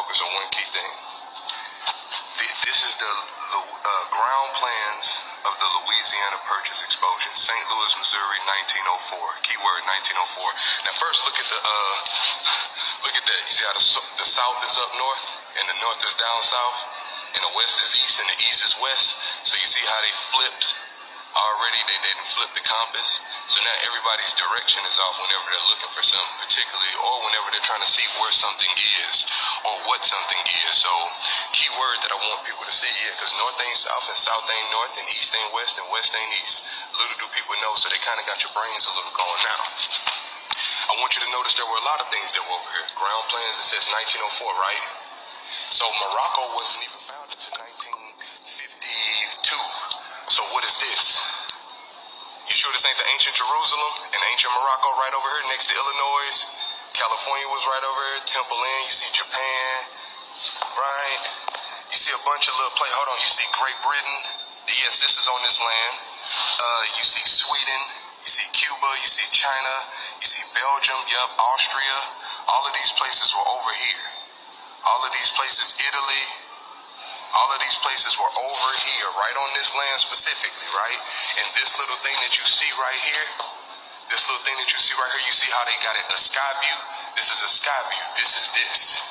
focus on one key thing. This is the ground plans of the Louisiana Purchase Explosion, St. Louis, Missouri, 1904. Keyword 1904. Now, first look at look at that. You see how the south is up north, and the north is down south, and the west is east, and the east is west. So you see how they flipped already? They didn't flip the compass. So now everybody's direction is off whenever they're looking for something particularly, or whenever they're trying to see where something is or what something is. So key word that I want people to see here, because north ain't south and south ain't north and east ain't west and west ain't east. Little do people know, so they kind of got your brains a little going now. I want you to notice there were a lot of things that were over here. Ground plans, it says 1904, right? So Morocco wasn't even founded until 1952. So what is this? You sure this ain't the ancient Jerusalem and ancient Morocco right over here next to Illinois? California was right over here, Temple Inn, you see Japan, right? You see a bunch of little hold on, you see Great Britain. Yes, this is on this land. You see Sweden, you see Cuba, you see China, you see Belgium, yep, Austria. All of these places were over here. All of these places, Italy, all of these places were over here, right on this land specifically, right? And this little thing that you see right here, you see how they got it, a sky view? This is a sky view. This is this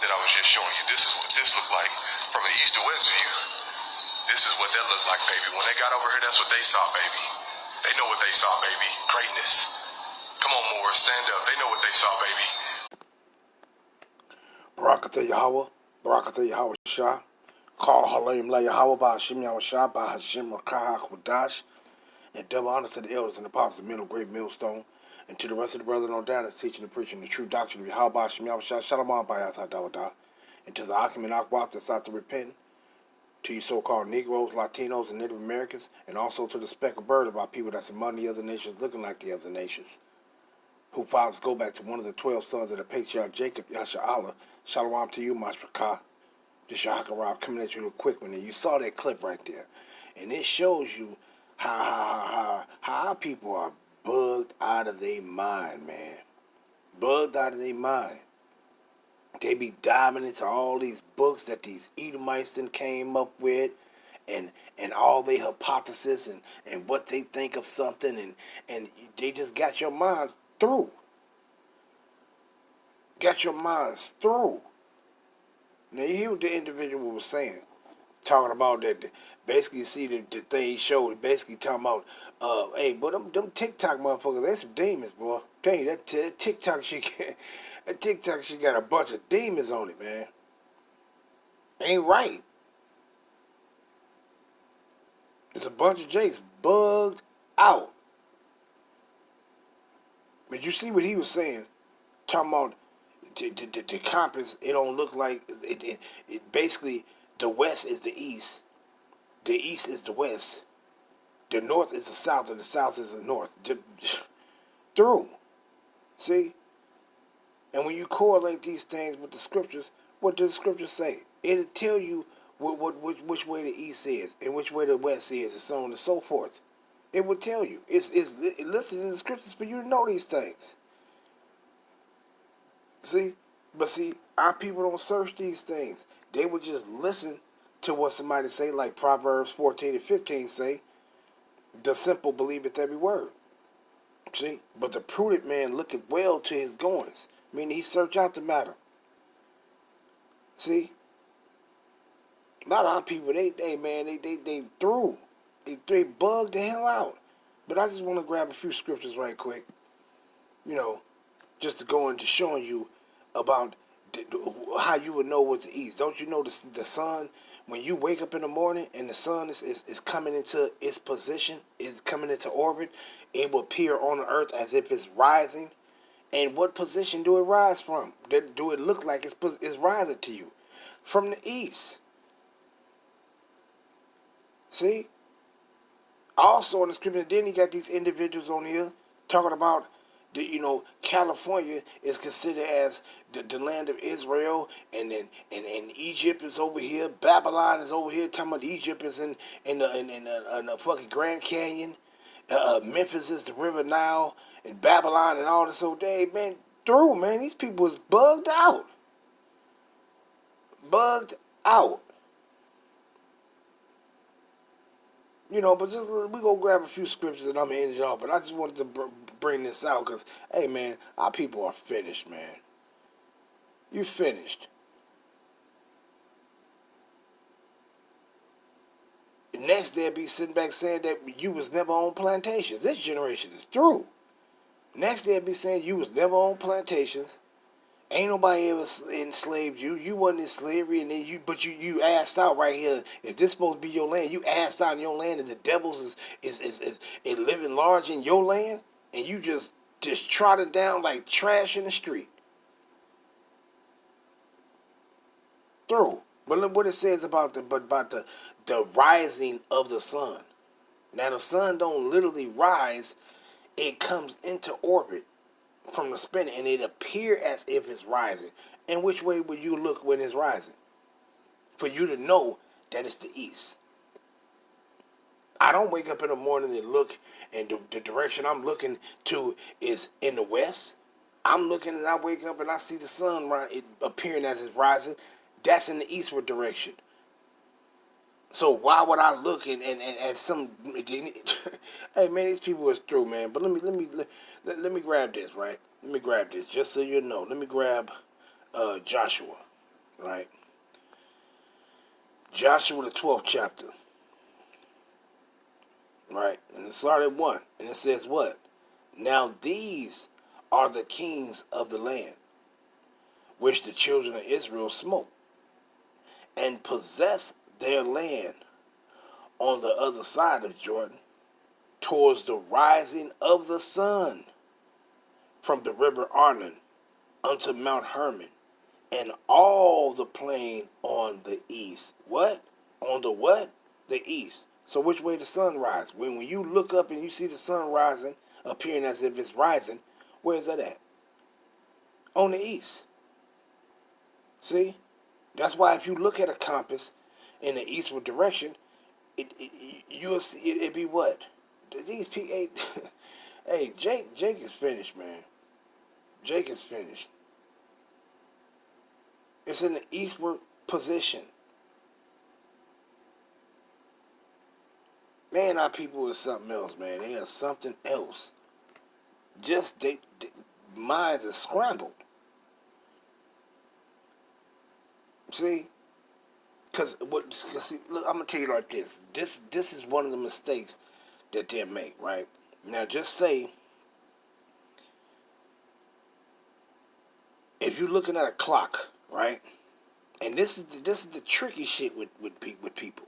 that I was just showing you. This is what this looked like from an east to west view. This is what that looked like, baby. When they got over here, that's what they saw, baby. They know what they saw, baby. Greatness. Come on, Morris, stand up. They know what they saw, baby. Barakatah Yahweh, Barakatah Yahweh Shah. Call Halim La Yahweh by Hashem Yahweh Shah by Hashem Rakah Kwadash. And double honor to the elders and apostles of the middle great millstone. And to the rest of the brethren on down that's teaching and preaching the true doctrine of Yahweh by Hashem Yahweh Shah. Shalom by Yahweh. And to the Akim and Akwab that's out to repent. To you so-called Negroes, Latinos, and Native Americans. And also to the speckled bird of our people that's among the other nations looking like the other nations. Who fathers go back to one of the 12 sons of the patriarch Jacob, Yasha Allah. Shalom to you, Mashrakah. This Yahakarab coming at you real quick, man. You saw that clip right there. And it shows you how our people are bugged out of their mind, man. Bugged out of their mind. They be diving into all these books that these Edomites then came up with, and all their hypotheses and what they think of something, and they just got your minds through. Got your minds through. Now, you hear what the individual was saying, talking about that. Basically, you see the thing he showed, basically talking about, hey, but them TikTok motherfuckers, they some demons, boy. Tell you, that TikTok shit got a bunch of demons on it, man. Ain't right. There's a bunch of jakes bugged out. But you see what he was saying, talking about the compass, it don't look like it basically the west is the east, the east is the west, the north is the south, and the south is the north. Through. See? And when you correlate these things with the scriptures, what does the scripture say? It'll tell you which way the east is and which way the west is, and so on and so forth. It will tell you. It's listed in the scriptures for you to know these things. See? But see, our people don't search these things. They would just listen to what somebody say, like Proverbs 14 and 15 say, the simple believeth every word. See? But the prudent man looketh well to his goings. Meaning he search out the matter. See? A lot of our people, they through. They bugged the hell out. But I just want to grab a few scriptures right quick. You know, just to go into showing you about how you would know what's the east. Don't you know the sun, when you wake up in the morning and the sun is coming into its position, is coming into orbit, it will appear on the earth as if it's rising. And what position do it rise from? Do it look like it's rising to you? From the east. See? Also in the scripture, then you got these individuals on here talking about California is considered as the land of Israel, and Egypt is over here, Babylon is over here. Talking about Egypt is in the fucking Grand Canyon, Memphis is the River Nile, and Babylon and all this. So man, these people is bugged out. bugged out. You know, but just we gonna grab a few scriptures and I'm gonna end it off. But I just wanted to bring this out because, hey man, our people are finished, man. You finished. Next, they'll be sitting back saying that you was never on plantations. This generation is through. Next, they'll be saying you was never on plantations. Ain't nobody ever enslaved you. You wasn't in slavery, and then you asked out right here. If this supposed to be your land, you asked out in your land, and the devils is living large in your land, and you just trotted down like trash in the street. Through. But look what it says about the rising of the sun. Now the sun don't literally rise; it comes into orbit from the spinning, and it appear as if it's rising. And which way will you look when it's rising? For you to know that it's the east. I don't wake up in the morning and look, and the direction I'm looking to is in the west. I'm looking and I wake up and I see the sun appearing as it's rising. That's in the eastward direction. So why would I look and some? Hey man, these people is through, man. But let me grab this, right? Let me grab this just so you know. Let me grab Joshua, right? Joshua the 12th chapter, right? And it started at 1, and it says what? Now these are the kings of the land, which the children of Israel smote, and possessed their land on the other side of Jordan, towards the rising of the sun, from the river Arnon unto Mount Hermon, and all the plain on the east. What? On the what? The east. So which way the sun rises? When you look up and you see the sun rising, appearing as if it's rising, where is that at? On the east. See? That's why if you look at a compass in the eastward direction, you'll see it be what? These people, hey, Jake is finished, man. Jake is finished. It's in the eastward position. Man, our people is something else, man. They are something else. Just they minds are scrambled. See? Because look, I'm gonna tell you like this. This is one of the mistakes that they make, right? Now, just say if you're looking at a clock, right? And this is the tricky shit with people.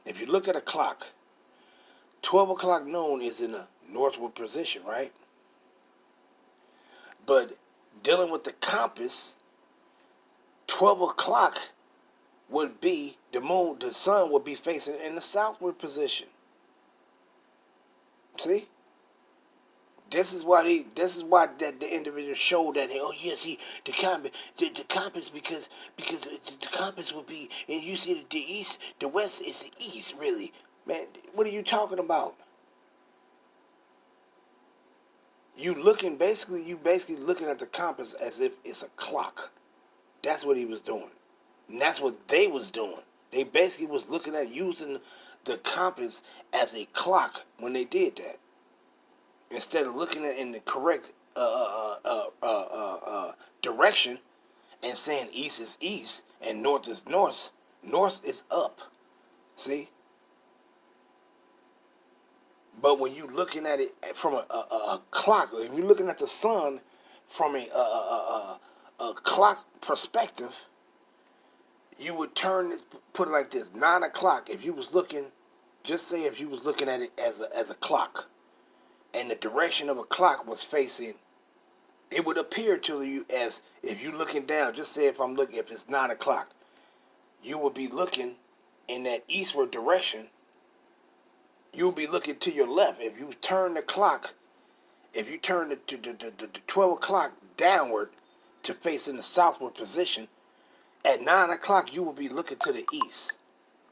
If you look at a clock, 12 o'clock noon is in a northward position, right? But dealing with the compass, 12 o'clock would be the sun would be facing in the southward position. See? This is why that the individual showed that, oh yes, the compass because the compass would be, and you see the east, the west is the east, really, man. What are you talking about? You basically looking at the compass as if it's a clock. That's what he was doing, and that's what they was doing. They basically was looking at using the compass as a clock when they did that, instead of looking at in the correct direction and saying east is east and north is north. North is up. See? But when you're looking at it from a clock, when you're looking at the sun from a clock perspective, you would put it like this: 9 o'clock. If you was looking, just say if you was looking at it as a clock, and the direction of a clock was facing, it would appear to you as if you're looking down. Just say if it's 9 o'clock, you would be looking in that eastward direction. You'll be looking to your left. If you turn the clock, if you turn the 12 o'clock downward to face in the southward position, at 9 o'clock you will be looking to the east,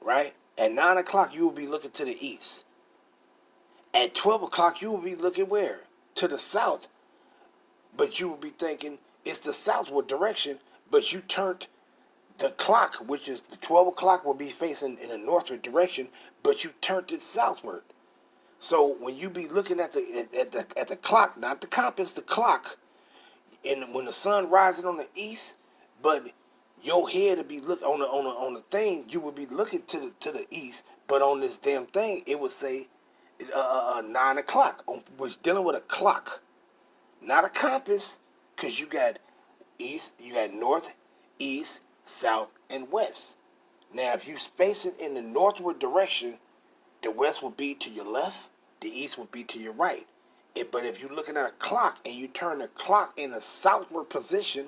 right? At 9 o'clock you will be looking to the east. At 12 o'clock you will be looking where? To the south. But you will be thinking it's the southward direction, but you turned the clock, which is the 12 o'clock, will be facing in a northward direction, but you turned it southward. So when you be looking at the clock, not the compass, the clock, and when the sun rises on the east, but your head to be look on the thing, you would be looking to the east, but on this damn thing, it would say 9 o'clock, which dealing with a clock, not a compass, because you got east, you got north, east, south, and west. Now, if you face it in the northward direction, the west will be to your left, the east will be to your right. But if you're looking at a clock and you turn the clock in a southward position,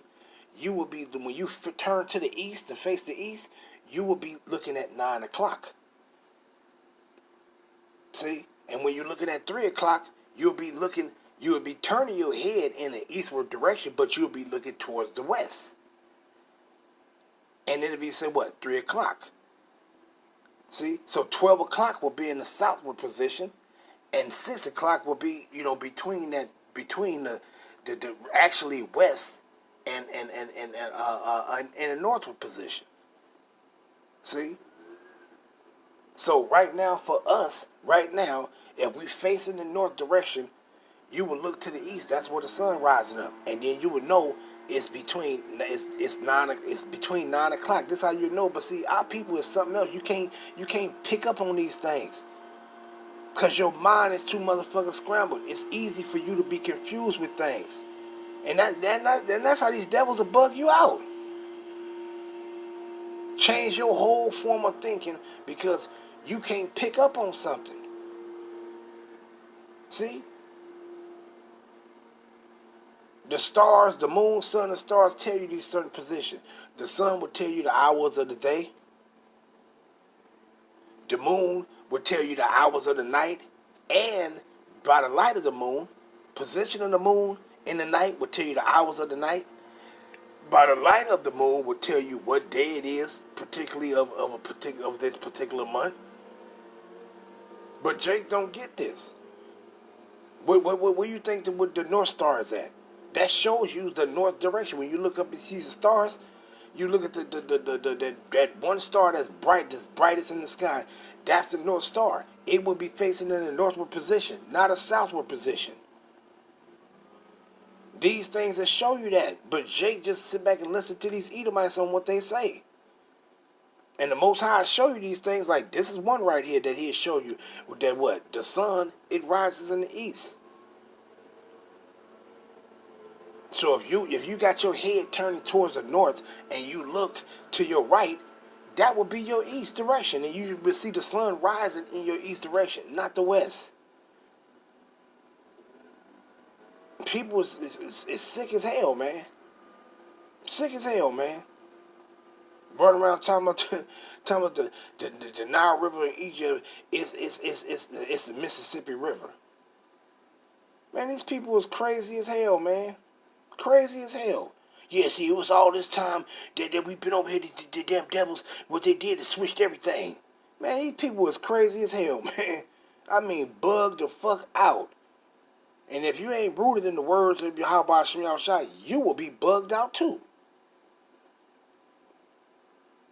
you will be, when you turn to the east, to face the east, you will be looking at 9 o'clock. See? And when you're looking at 3 o'clock, you will be turning your head in the eastward direction, but you'll be looking towards the west. And it'll be, say, what, 3 o'clock. See? So 12 o'clock will be in the southward position, and 6 o'clock will be, between the actually west and in a northward position. See? So right now, for us, if we face in the north direction, you will look to the east. That's where the sun rising up, and then you would know it's between 9 o'clock. This is how you know. But see, our people is something else. You can't pick up on these things, cause your mind is too motherfucking scrambled. It's easy for you to be confused with things, and that's how these devils will bug you out. Change your whole form of thinking because you can't pick up on something. See? The stars, the moon, sun, and stars tell you these certain positions. The sun will tell you the hours of the day. The moon will tell you the hours of the night. And by the light of the moon, position of the moon in the night will tell you the hours of the night. By the light of the moon will tell you what day it is, particularly of this particular month. But Jake don't get this. Where you think the North Star is at? That shows you the north direction. When you look up and see the stars, you look at that one star that's brightest in the sky. That's the North Star. It will be facing in a northward position, not a southward position. These things that show you that. But Jake just sit back and listen to these Edomites on what they say. And the Most High show you these things, like this is one right here that he'll show you. That what? The sun, it rises in the east. So if you got your head turning towards the north and you look to your right, that will be your east direction. And you will see the sun rising in your east direction, not the west. People is sick as hell, man. Sick as hell, man. Running around talking about the Nile River in Egypt it's the Mississippi River. Man, these people is crazy as hell, man. Crazy as hell. Yeah, see, it was all this time that we've been over here, the damn devils, what they did is switched everything. Man, these people is crazy as hell, man. I mean, bugged the fuck out. And if you ain't rooted in the words of Yahweh Shem Yahushua, you will be bugged out too.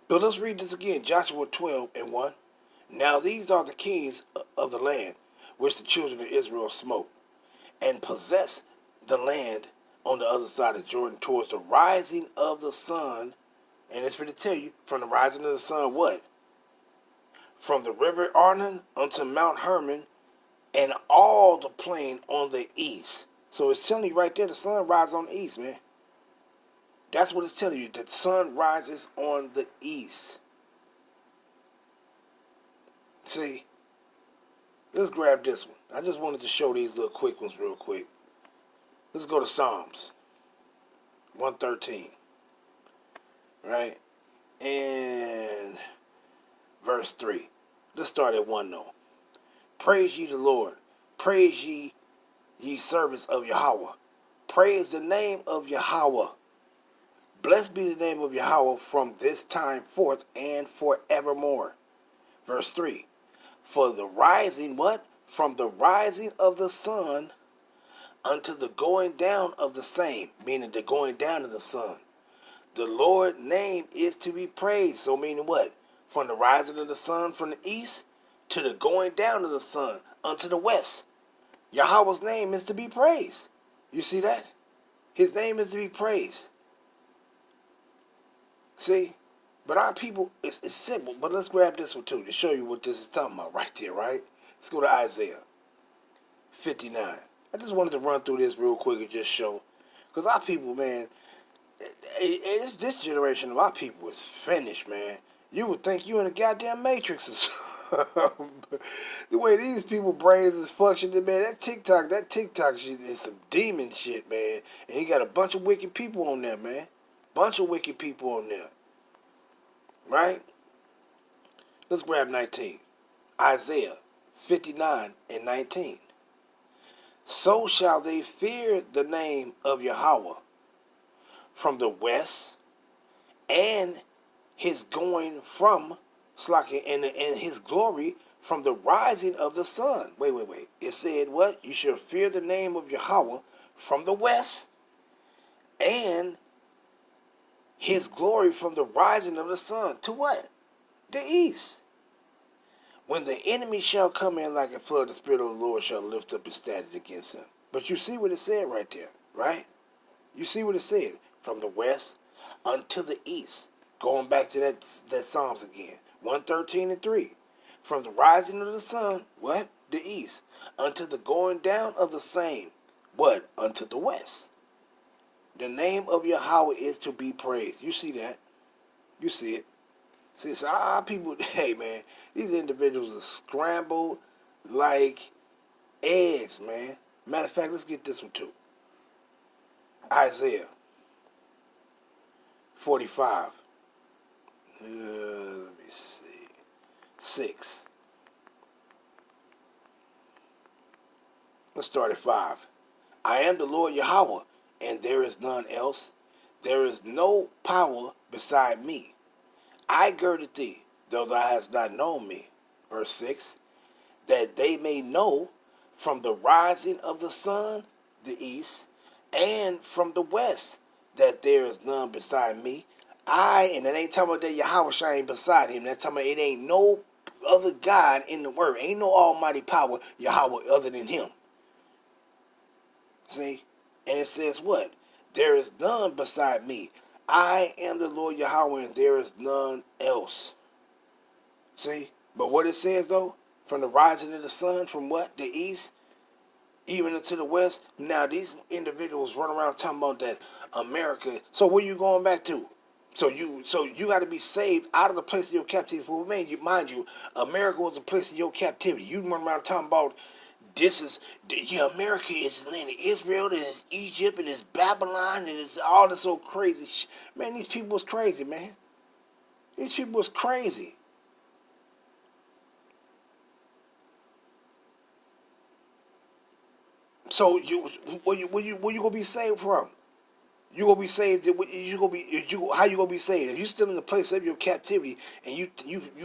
But let's read this again, Joshua 12:1. Now these are the kings of the land which the children of Israel smote, and possess the land on the other side of Jordan towards the rising of the sun. And it's for to tell you, from the rising of the sun, what? From the river Arnon unto Mount Hermon, and all the plain on the east. So it's telling you right there, the sun rises on the east, man. That's what it's telling you. The sun rises on the east. See, let's grab this one. I just wanted to show these little quick ones real quick. Let's go to Psalms 113. Right? And verse 3. Let's start at 1 though. Praise ye the Lord. Praise ye servants of Yahweh. Praise the name of Yahweh. Blessed be the name of Yahweh from this time forth and forevermore. Verse 3. For the rising, what? From the rising of the sun unto the going down of the same, meaning the going down of the sun. the Lord's name is to be praised. So meaning what? From the rising of the sun from the east to the going down of the sun unto the west. Yahweh's name is to be praised. You see that? His name is to be praised. See? But our people, it's simple. But let's grab this one too to show you what this is talking about right there, right? Let's go to Isaiah 59. I just wanted to run through this real quick and just show. Because our people, man, this generation of our people is finished, man. You would think you in a goddamn matrix or something. The way these people brains is functioning, man, that TikTok shit is some demon shit, man. And he got a bunch of wicked people on there, man. Bunch of wicked people on there. Right? Let's grab 19. Isaiah 59 and 19. So shall they fear the name of Yahweh from the west, and his going from Slakia, and his glory from the rising of the sun. Wait. It said what? You shall fear the name of Yahweh from the west, and his glory from the rising of the sun. To what? The east. When the enemy shall come in like a flood, the Spirit of the Lord shall lift up his standard against him. But you see what it said right there, right? You see what it said? From the west unto the east. Going back to that Psalms again. 113 and 3. From the rising of the sun, what? The east. Unto the going down of the same, what? Unto the west. The name of Yahweh is to be praised. You see that? You see it. See, so our people, hey, man, these individuals are scrambled like eggs, man. Matter of fact, let's get this one too. Isaiah 45. Let me see. 6. Let's start at 5. I am the Lord Yahweh, and there is none else. There is no power beside me. I girded thee, though thou hast not known me. Verse 6. That they may know from the rising of the sun, the east, and from the west, that there is none beside me. And that ain't talking about that Yahweh ain't beside him. That's talking about it ain't no other God in the world. Ain't no almighty power Yahweh other than him. See? And it says what? There is none beside me. I am the Lord Yahweh, and there is none else. See? But what it says, though, from the rising of the sun, from what? The east, even into the west. Now, these individuals run around talking about that America. So where you going back to? So you got to be saved out of the place of your captivity. For mind you, America was the place of your captivity. You run around talking about America is the land of Israel, and it's Egypt, and it's Babylon, and it's all this so crazy. Man, these people was crazy, man. These people was crazy. So where you gonna be saved from? You gonna be saved. How you gonna be saved? If you still in the place of your captivity, and you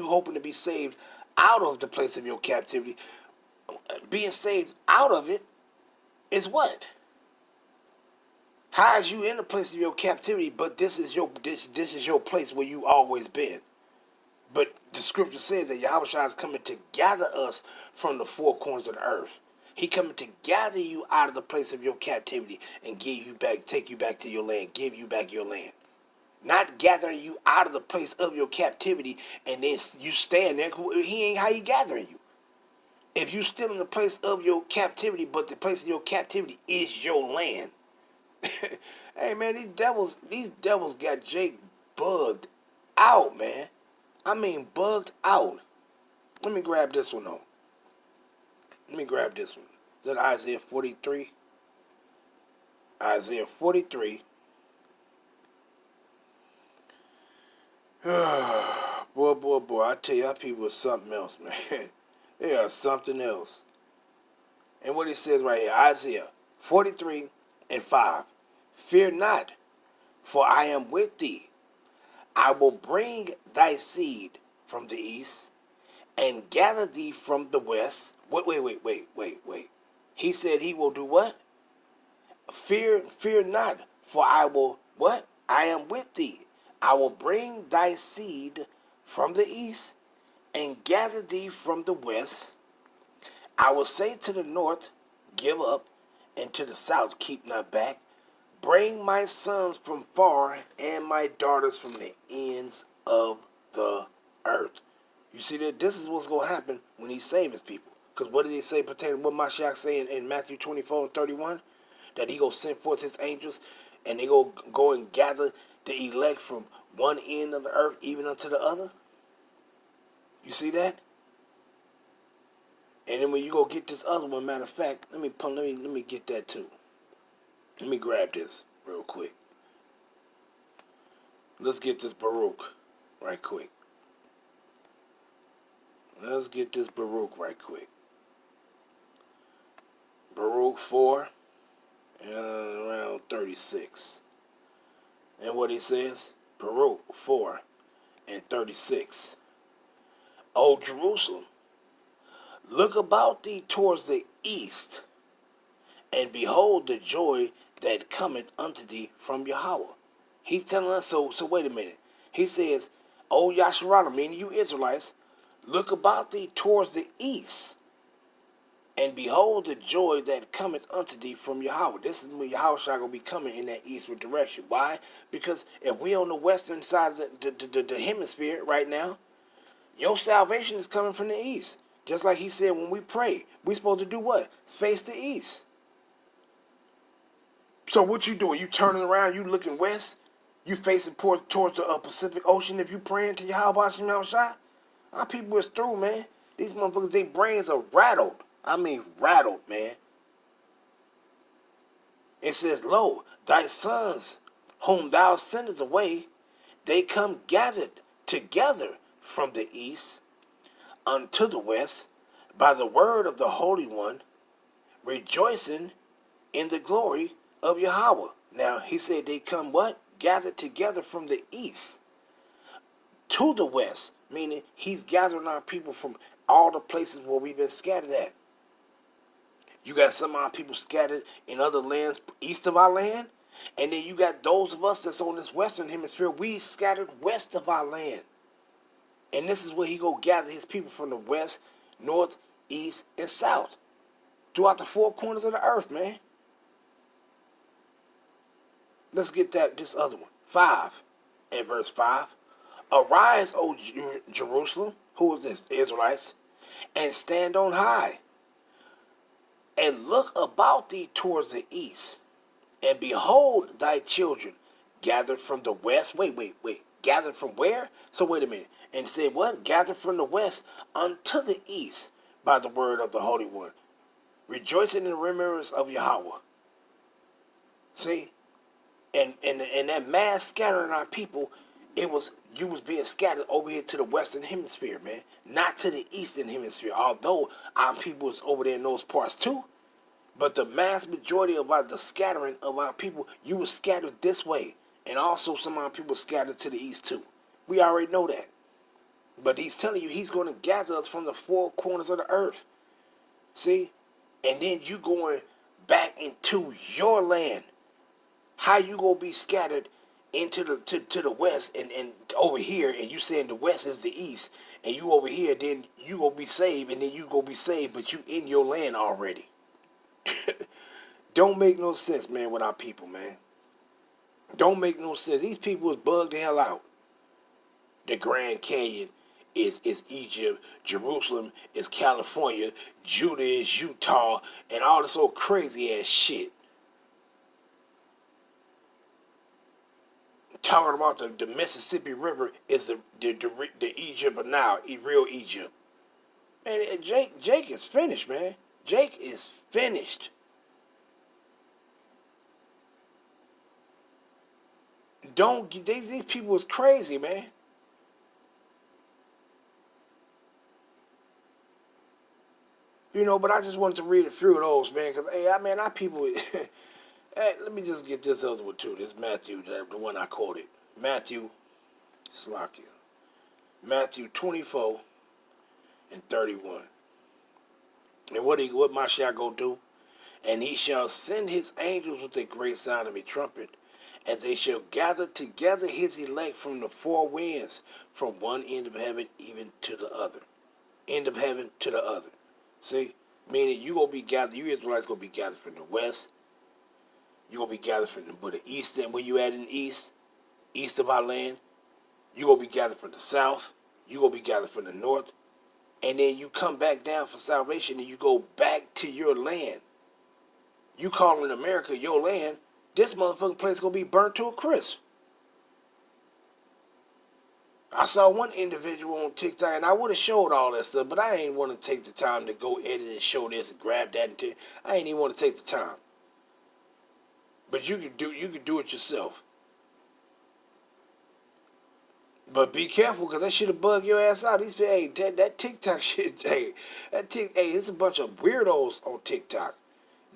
hoping to be saved out of the place of your captivity, being saved out of it is what? How is you in the place of your captivity? But this is your place where you always been. But the scripture says that Yahweh is coming to gather us from the four corners of the earth. He coming to gather you out of the place of your captivity and take you back to your land, give you back your land. Not gathering you out of the place of your captivity and then you stand there. He ain't how he gathering you. If you still in the place of your captivity, but the place of your captivity is your land. Hey man, these devils got Jake bugged out, man. I mean bugged out. Let me grab this one though. Let me grab this one. Is that Isaiah 43? Isaiah 43. Boy, I tell you, our people are something else, man. They are something else. And what it says right here, Isaiah 43 and 5. Fear not, for I am with thee. I will bring thy seed from the east and gather thee from the west. Wait. He said he will do what? Fear not, for I will, what? I am with thee. I will bring thy seed from the east, and gather thee from the west. I will say to the north, give up, and to the south, keep not back. Bring my sons from far, and my daughters from the ends of the earth. You see that this is what's going to happen when he saves his people. Because what did he say pertaining to what Mashiach say in Matthew 24:31? That he go send forth his angels, and they go and gather the elect from one end of the earth even unto the other. You see that? And then when you go get this other one, matter of fact, let me get that too. Let me grab this real quick. Let's get this Baruch right quick. Let's get this Baruch right quick. Baruch 4 and around 36. And what he says, Baruch 4 and 36. O Jerusalem, look about thee towards the east, and behold the joy that cometh unto thee from Yahweh. He's telling us, so wait a minute. He says, O Yasharala, meaning you Israelites, look about thee towards the east, and behold the joy that cometh unto thee from Yahweh. This is when Yahweh shall go be coming in that eastward direction. Why? Because if we on the western side of the hemisphere right now, your salvation is coming from the east. Just like he said when we pray, we're supposed to do what? Face the east. So what you doing? You turning around, you looking west, you facing towards the Pacific Ocean if you praying to Yahweh Shem Shai? Our people is through, man. These motherfuckers, their brains are rattled. I mean rattled, man. It says, lo, thy sons, whom thou sendest away, they come gathered together from the east unto the west by the word of the Holy One, rejoicing in the glory of Yahweh. Now, he said they come what? Gathered together from the east to the west, meaning he's gathering our people from all the places where we've been scattered at. You got some of our people scattered in other lands east of our land, and then you got those of us that's on this western hemisphere, we scattered west of our land. And this is where he go gather his people from the west, north, east, and south. Throughout the four corners of the earth, man. Let's get this other one. 5 and verse 5. Arise, O Jerusalem, who is this? The Israelites, and stand on high, and look about thee towards the east, and behold thy children gathered from the west. Wait. Gathered from where? So wait a minute. And said what? Gathered from the west unto the east by the word of the Holy One, rejoicing in the remembrance of Yahweh. See? And that mass scattering our people, you was being scattered over here to the western hemisphere, man. Not to the eastern hemisphere. Although our people was over there in those parts too. But the mass majority of the scattering of our people, you were scattered this way. And also some of our people scattered to the east too. We already know that. But he's telling you he's going to gather us from the four corners of the earth. See? And then you going back into your land. How you going to be scattered into to the west and over here, and you saying the west is the east, and you over here, then you going to be saved, and then you going to be saved, but you in your land already. Don't make no sense, man, with our people, man. Don't make no sense. These people is bugged the hell out. The Grand Canyon is Egypt. Jerusalem is California. Judah is Utah. And all this old crazy ass shit. Talking about the Mississippi River is the Egypt of now, real Egypt. Man, Jake is finished, man. Jake is finished. These people is crazy, man. You know, but I just wanted to read a few of those, man, because, hey, I mean, our people, hey, let me just get this other one, too. This Matthew, the one I quoted. Matthew 24 and 31. And what Mashiach go do? And he shall send his angels with a great sound of a trumpet, as they shall gather together his elect from the four winds, from one end of heaven even to the other. End of heaven to the other. See? Meaning you gonna be gathered, you Israelites gonna be gathered from the west, you gonna be gathered from the east, and where you at in the east of our land, you gonna be gathered from the south, you gonna be gathered from the north, and then you come back down for salvation and you go back to your land. You calling America your land, this motherfucking place gonna be burnt to a crisp. I saw one individual on TikTok, and I would have showed all that stuff, but I ain't want to take the time to go edit and show this and grab that and I ain't even want to take the time. But you could do it yourself. But be careful, because that shit'll bug your ass out. That TikTok shit, hey, it's a bunch of weirdos on TikTok.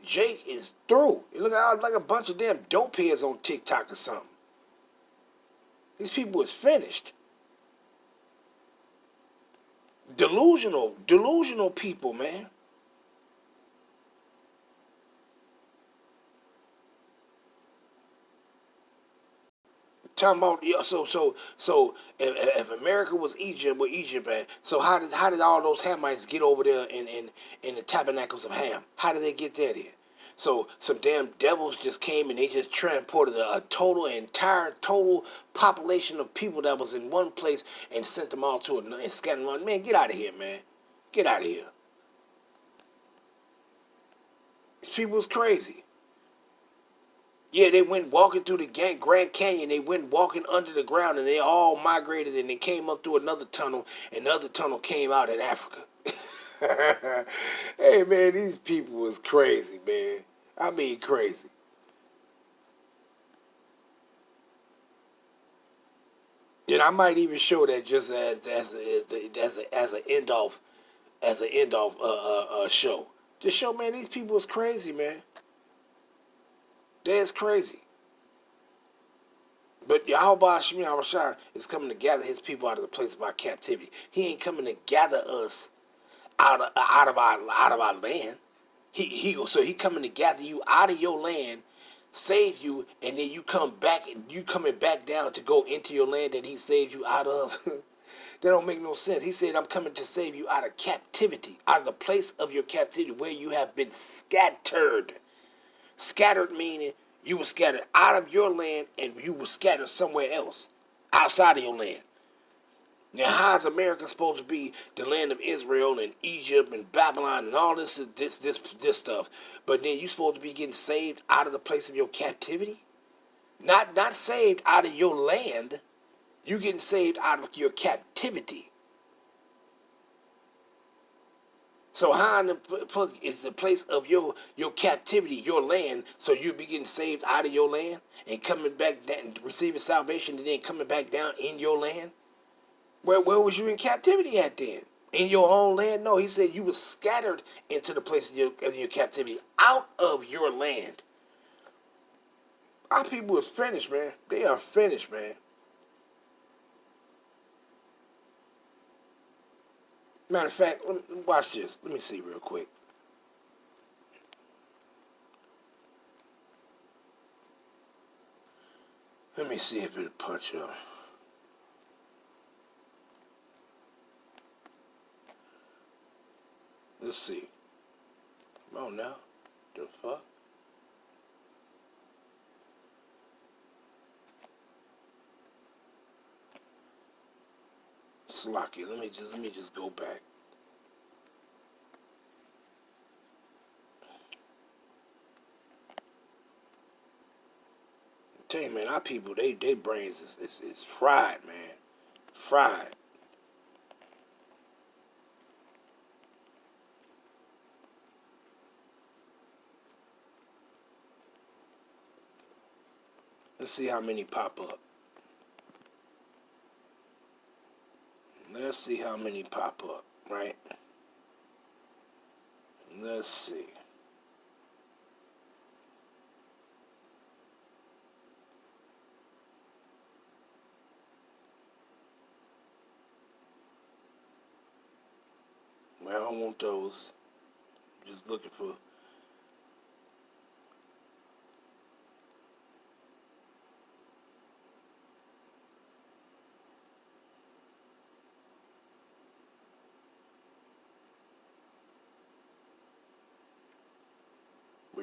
Jake is through. You look out like a bunch of damn dope heads on TikTok or something. These people is finished. Delusional people, man. Talking about so if America was Egypt, where Egypt at, so how did all those Hamites get over there in the tabernacles of Ham? How did they get there then? So some damn devils just came and they just transported a entire population of people that was in one place and sent them all to another and scattered them. Man, get out of here, man. Get out of here. These people's crazy. Yeah, they went walking through the Grand Canyon. They went walking under the ground, and they all migrated, and they came up through another tunnel, and the other tunnel came out in Africa. Hey, man, these people was crazy, man. I mean, crazy. And I might even show that just as an end off show. Just show, man, these people is crazy, man. That's crazy. But Yahweh Shemi Rashad is coming to gather his people out of the place of our captivity. He ain't coming to gather us out of our land. So he coming to gather you out of your land, save you, and then you come back and you coming back down to go into your land that he saved you out of. That don't make no sense. He said, I'm coming to save you out of captivity, out of the place of your captivity where you have been scattered. Scattered meaning you were scattered out of your land and you were scattered somewhere else, outside of your land. Now, how is America supposed to be the land of Israel and Egypt and Babylon and all this stuff? But then you supposed to be getting saved out of the place of your captivity? Not saved out of your land. You getting saved out of your captivity. So how in the fuck is the place of your captivity, your land, so you be getting saved out of your land and coming back down, receiving salvation and then coming back down in your land? Where was you in captivity at then? In your own land? No, he said you were scattered into the place of your captivity, out of your land. Our people is finished, man. They are finished, man. Matter of fact, watch this. Let me see real quick. Let me see if it'll punch up. Let's see. Come on now. The fuck? Slocky. Let me just go back. I tell you, man, our people, they brains is fried, man. Fried. Let's see how many pop up. Let's see how many pop up, right? Let's see. Well, I don't want those. I'm just looking for.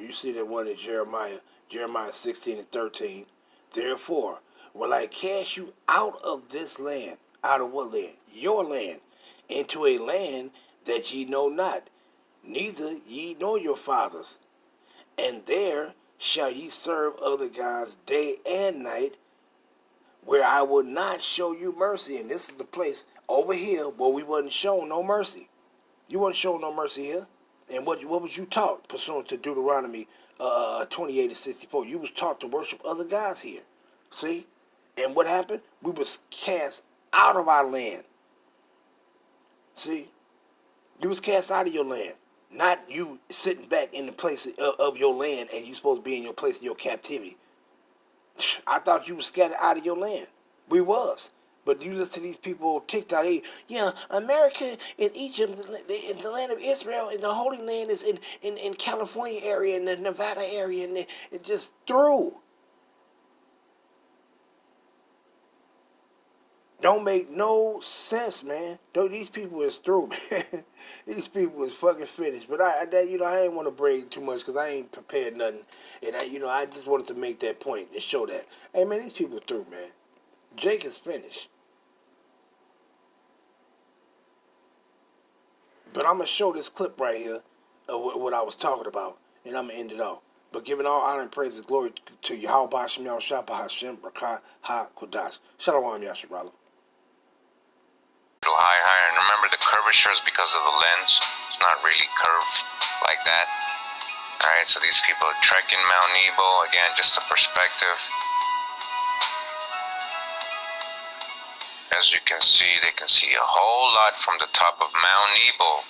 You see that one in Jeremiah 16 and 13. Therefore, will I cast you out of this land? Out of what land? Your land. Into a land that ye know not, neither ye nor your fathers. And there shall ye serve other gods day and night, where I will not show you mercy. And this is the place over here where we wasn't shown no mercy. You wasn't shown no mercy here. And what was you taught pursuant to Deuteronomy 28 and 64? You was taught to worship other gods here. See? And what happened? We was cast out of our land. See? You was cast out of your land. Not you sitting back in the place of your land and you supposed to be in your place of your captivity. I thought you was scattered out of your land. We was. But you listen to these people on TikTok, America is Egypt, the land of Israel, and the Holy Land is in California area, and the Nevada area, and it just through. Don't make no sense, man. These people is through, man. These people is fucking finished. But I ain't want to brag too much because I ain't prepared nothing, and I just wanted to make that point and show that. Hey, man, these people are through, man. Jake is finished. But I'm going to show this clip right here of what I was talking about, and I'm going to end it off. But giving all honor and praise and glory to Yahweh Bashim Yahushua Bahashim Rakah Ha Kodash. Shalom Yasharala. Higher, and remember the curvature is because of the lens. It's not really curved like that. Alright, so these people are trekking Mount Nebo. Again, just a perspective. As you can see, they can see a whole lot from the top of Mount Nebo.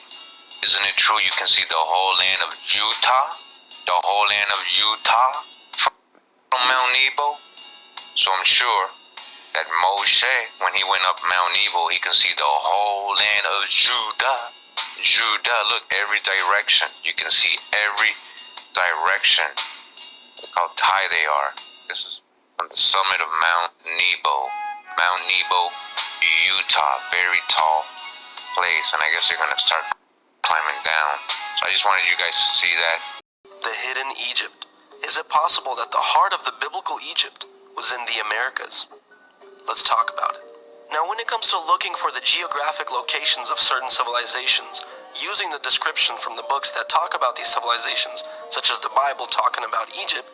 Isn't it true you can see the whole land of Utah? The whole land of Utah from Mount Nebo? So I'm sure that Moshe, when he went up Mount Nebo, he can see the whole land of Judah. Judah, look, every direction. You can see every direction. Look how high they are. This is on the summit of Mount Nebo. Mount Nebo, Utah, very tall place. And I guess they're going to start climbing down. So I just wanted you guys to see that. The hidden Egypt. Is it possible that the heart of the biblical Egypt was in the Americas? Let's talk about it. Now, when it comes to looking for the geographic locations of certain civilizations, using the description from the books that talk about these civilizations, such as the Bible talking about Egypt,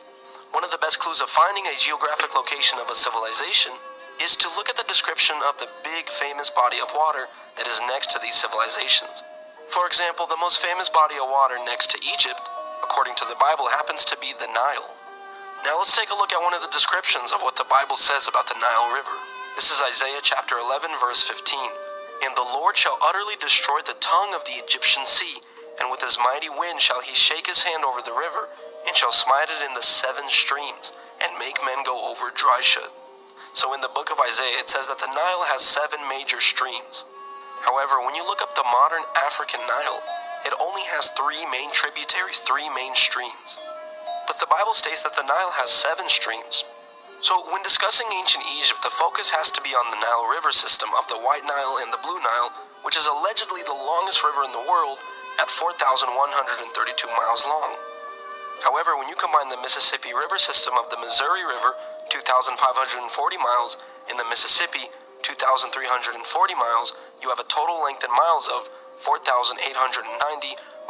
one of the best clues of finding a geographic location of a civilization is to look at the description of the big famous body of water that is next to these civilizations. For example, the most famous body of water next to Egypt, according to the Bible, happens to be the Nile. Now let's take a look at one of the descriptions of what the Bible says about the Nile River. This is Isaiah chapter 11, verse 15. And the Lord shall utterly destroy the tongue of the Egyptian sea, and with his mighty wind shall he shake his hand over the river, and shall smite it in the 7 streams, and make men go over dry shod. So in the book of Isaiah, it says that the Nile has 7 major streams. However, when you look up the modern African Nile, it only has 3 main tributaries, 3 main streams. But the Bible states that the Nile has 7 streams. So when discussing ancient Egypt, the focus has to be on the Nile River system of the White Nile and the Blue Nile, which is allegedly the longest river in the world at 4,132 miles long. However, when you combine the Mississippi River system of the Missouri River, 2,540 miles, and the Mississippi, 2,340 miles, you have a total length in miles of 4,890,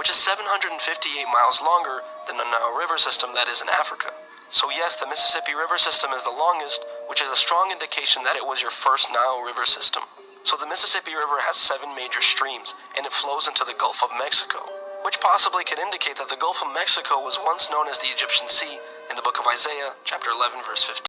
which is 758 miles longer than the Nile River system that is in Africa. So yes, the Mississippi River system is the longest, which is a strong indication that it was your first Nile River system. So the Mississippi River has 7 major streams, and it flows into the Gulf of Mexico, which possibly could indicate that the Gulf of Mexico was once known as the Egyptian Sea in the book of Isaiah, chapter 11, verse 15.